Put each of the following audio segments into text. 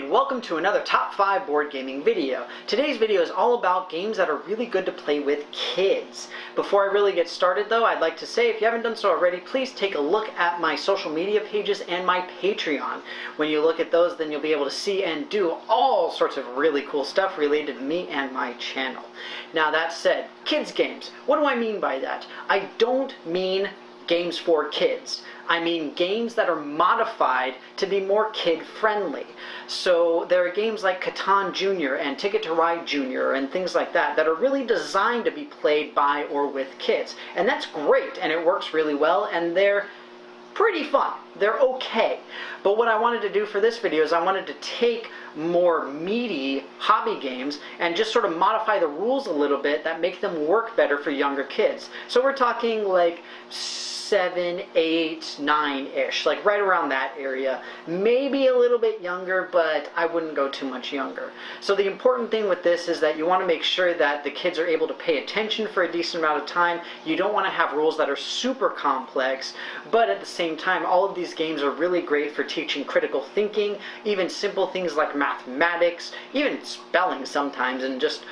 and welcome to another Top 5 board gaming video. Today's video is all about games that are really good to play with kids. Before I really get started though, I'd like to say if you haven't done so already, please take a look at my social media pages and my Patreon. When you look at those, then you'll be able to see and do all sorts of really cool stuff related to me and my channel. Now that said, kids games. What do I mean by that? I don't mean games for kids. I mean games that are modified to be more kid-friendly. So there are games like Catan Jr. and Ticket to Ride Jr. and things like that that are really designed to be played by or with kids. And that's great, and it works really well, and they're pretty fun. They're okay. But what I wanted to do for this video is I wanted to take more meaty hobby games and just sort of modify the rules a little bit that make them work better for younger kids. So we're talking like 7, 8, 9-ish, like right around that area. Maybe a little bit younger, but I wouldn't go too much younger. So the important thing with this is that you want to make sure that the kids are able to pay attention for a decent amount of time. You don't want to have rules that are super complex, but at the same time, all of these games are really great for teaching critical thinking, even simple things like mathematics, even spelling sometimes, and just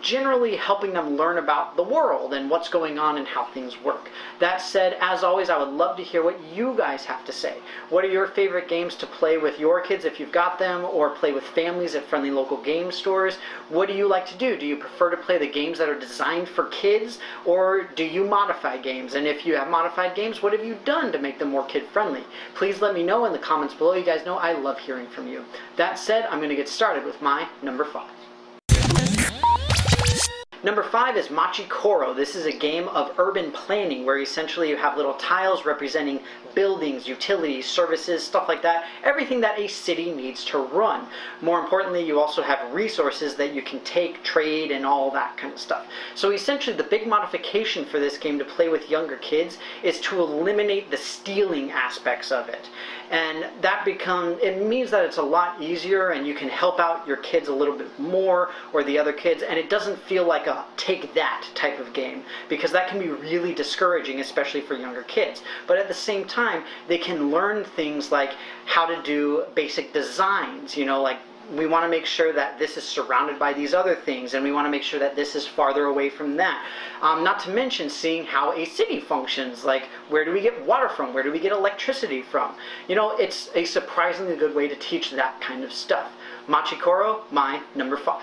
generally helping them learn about the world and what's going on and how things work. That said, as always, I would love to hear what you guys have to say. What are your favorite games to play with your kids if you've got them, or play with families at friendly local game stores? What do you like to do? Do you prefer to play the games that are designed for kids, or do you modify games? And if you have modified games, what have you done to make them more kid-friendly? Please let me know in the comments below. You guys know I love hearing from you. That said, I'm going to get started with my number 5. Number 5 is Machi Koro. This is a game of urban planning where essentially you have little tiles representing buildings, utilities, services, stuff like that. Everything that a city needs to run. More importantly, you also have resources that you can take, trade, and all that kind of stuff. So essentially the big modification for this game to play with younger kids is to eliminate the stealing aspects of it. And that it means that it's a lot easier and you can help out your kids a little bit more, or the other kids, and it doesn't feel like a take that type of game, because that can be really discouraging, especially for younger kids. But at the same time, they can learn things like how to do basic designs, you know, like we want to make sure that this is surrounded by these other things, and we want to make sure that this is farther away from that. Not to mention seeing how a city functions, like where do we get water from, where do we get electricity from. You know, it's a surprisingly good way to teach that kind of stuff. Machi Koro, my number 5.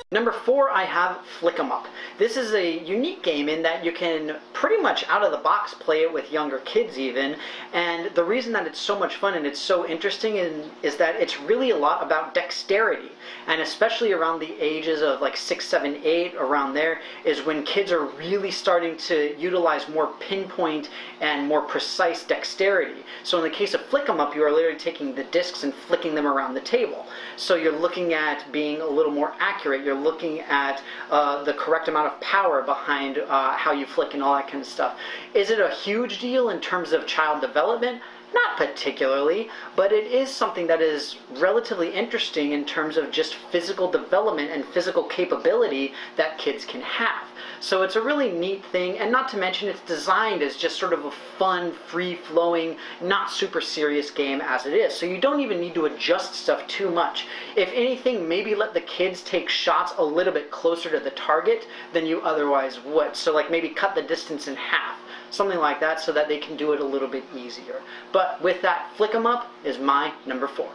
Number 4, I have Flick 'em Up. This is a unique game in that you can pretty much out of the box play it with younger kids even, and the reason that it's so much fun and it's so interesting is that it's really a lot about dexterity, and especially around the ages of like 6, 7, 8, around there is when kids are really starting to utilize more pinpoint and more precise dexterity. So in the case of Flick 'em Up, you are literally taking the discs and flicking them around the table. So you're looking at being a little more accurate. You're looking at the correct amount of power behind how you flick and all that kind of stuff. Is it a huge deal in terms of child development? Not particularly, but it is something that is relatively interesting in terms of just physical development and physical capability that kids can have. So it's a really neat thing, and not to mention it's designed as just sort of a fun, free-flowing, not super serious game as it is. So you don't even need to adjust stuff too much. If anything, maybe let the kids take shots a little bit closer to the target than you otherwise would. So like maybe cut the distance in half. Something like that, so that they can do it a little bit easier. But with that, Flick 'em Up is my number 4.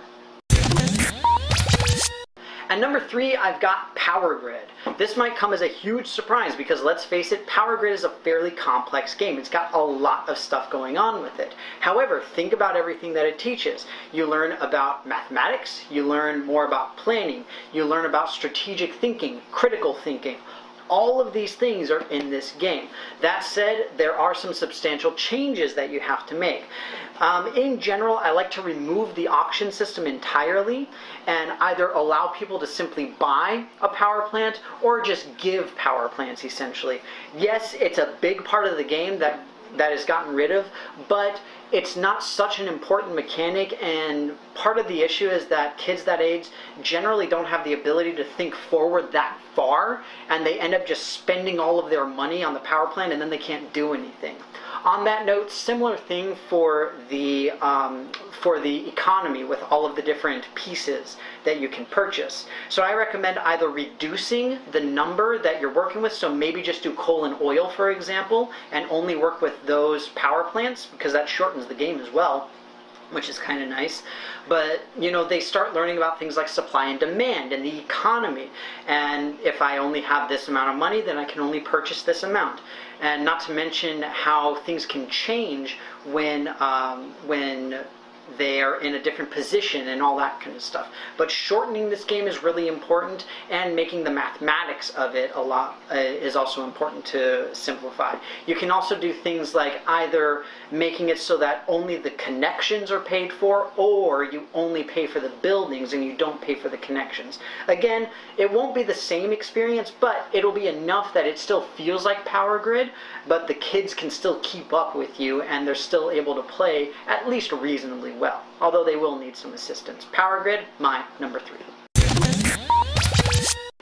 And number 3, I've got Power Grid. This might come as a huge surprise because, let's face it, Power Grid is a fairly complex game. It's got a lot of stuff going on with it. However, think about everything that it teaches. You learn about mathematics, you learn more about planning, you learn about strategic thinking, critical thinking. All of these things are in this game. That said, there are some substantial changes that you have to make. In general, I like to remove the auction system entirely and either allow people to simply buy a power plant or just give power plants, essentially. Yes, it's a big part of the game that is gotten rid of, but it's not such an important mechanic, and part of the issue is that kids that age generally don't have the ability to think forward that far, and they end up just spending all of their money on the power plant and then they can't do anything. On that note, similar thing for the economy with all of the different pieces that you can purchase. So I recommend either reducing the number that you're working with, so maybe just do coal and oil, for example, and only work with those power plants, because that shortens the game as well, which is kind of nice. But, you know, they start learning about things like supply and demand and the economy. And if I only have this amount of money, then I can only purchase this amount. And not to mention how things can change when they are in a different position and all that kind of stuff. But shortening this game is really important, and making the mathematics of it a lot is also important to simplify. You can also do things like either making it so that only the connections are paid for, or you only pay for the buildings and you don't pay for the connections. Again, it won't be the same experience, but it'll be enough that it still feels like Power Grid, but the kids can still keep up with you and they're still able to play at least reasonably well, although they will need some assistance. Power Grid, my number 3.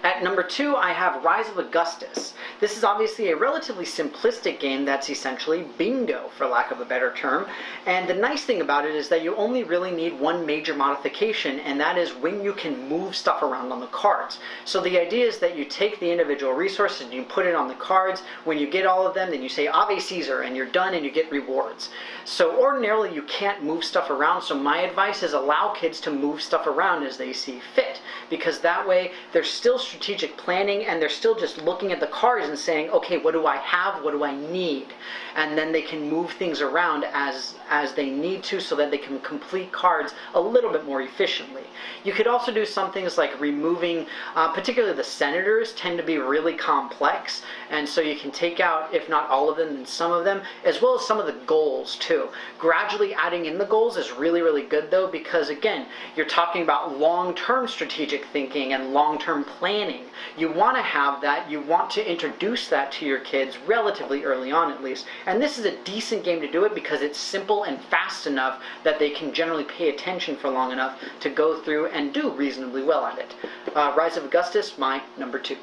At number 2, I have Rise of Augustus. This is obviously a relatively simplistic game that's essentially bingo, for lack of a better term. And the nice thing about it is that you only really need one major modification, and that is when you can move stuff around on the cards. So the idea is that you take the individual resources and you put it on the cards. When you get all of them, then you say Ave Caesar, and you're done, and you get rewards. So ordinarily you can't move stuff around, so my advice is allow kids to move stuff around as they see fit, because that way they're still strategic planning and they're still just looking at the cards and saying, okay, what do I have, what do I need? And then they can move things around as they need to, so that they can complete cards a little bit more efficiently. You could also do some things like removing, particularly the senators tend to be really complex, and so you can take out, if not all of them, then some of them, as well as some of the goals too. Gradually adding in the goals is really, really good though, because again, you're talking about long-term strategic thinking and long-term planning. You want to have that, you want to introduce that to your kids relatively early on at least, and this is a decent game to do it because it's simple and fast enough that they can generally pay attention for long enough to go through and do reasonably well at it. Rise of Augustus, my number 2.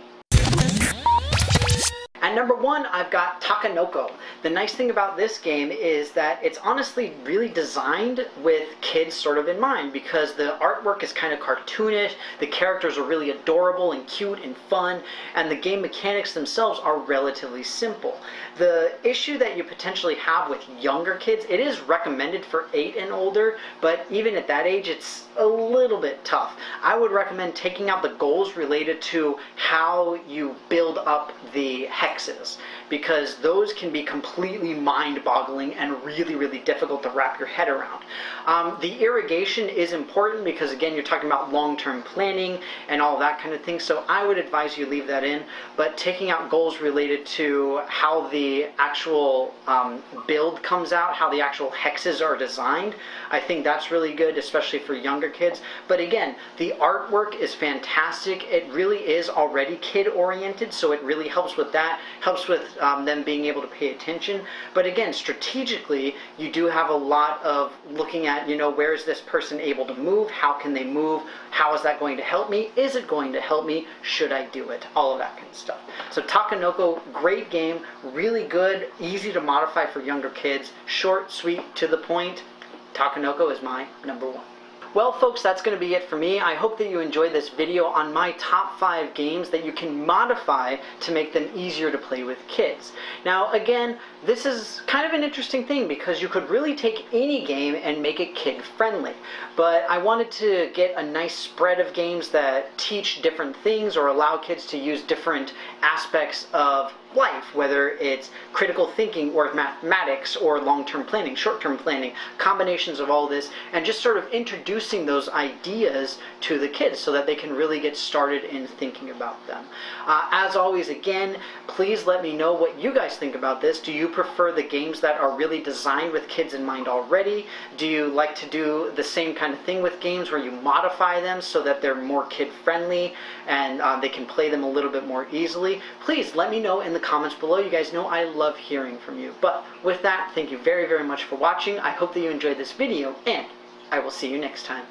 At number 1, I've got Takenoko. The nice thing about this game is that it's honestly really designed with kids sort of in mind, because the artwork is kind of cartoonish, the characters are really adorable and cute and fun, and the game mechanics themselves are relatively simple. The issue that you potentially have with younger kids, it is recommended for 8 and older, but even at that age it's a little bit tough. I would recommend taking out the goals related to how you build up the hexes, because those can be completely mind-boggling and really, really difficult to wrap your head around. The irrigation is important because, again, you're talking about long-term planning and all that kind of thing, so I would advise you leave that in, but taking out goals related to how the actual build comes out, how the actual hexes are designed, I think that's really good, especially for younger kids. But again, the artwork is fantastic. It really is already kid-oriented, so it really helps with that, helps with them being able to pay attention. But again, strategically, you do have a lot of looking at, you know, where is this person able to move? How can they move? How is that going to help me? Is it going to help me? Should I do it? All of that kind of stuff. So Takenoko, great game, really good, easy to modify for younger kids, short, sweet, to the point. Takenoko is my number 1. Well folks, that's going to be it for me. I hope that you enjoyed this video on my top 5 games that you can modify to make them easier to play with kids. Now again, this is kind of an interesting thing because you could really take any game and make it kid friendly. But I wanted to get a nice spread of games that teach different things or allow kids to use different aspects of life, whether it's critical thinking or mathematics or long-term planning, short-term planning, combinations of all this, and just sort of introducing those ideas to the kids so that they can really get started in thinking about them. As always, again, please let me know what you guys think about this. Do you prefer the games that are really designed with kids in mind already? Do you like to do the same kind of thing with games where you modify them so that they're more kid-friendly and they can play them a little bit more easily? Please let me know in the comments below. You guys know I love hearing from you. But with that, thank you very, very much for watching. I hope that you enjoyed this video, and I will see you next time.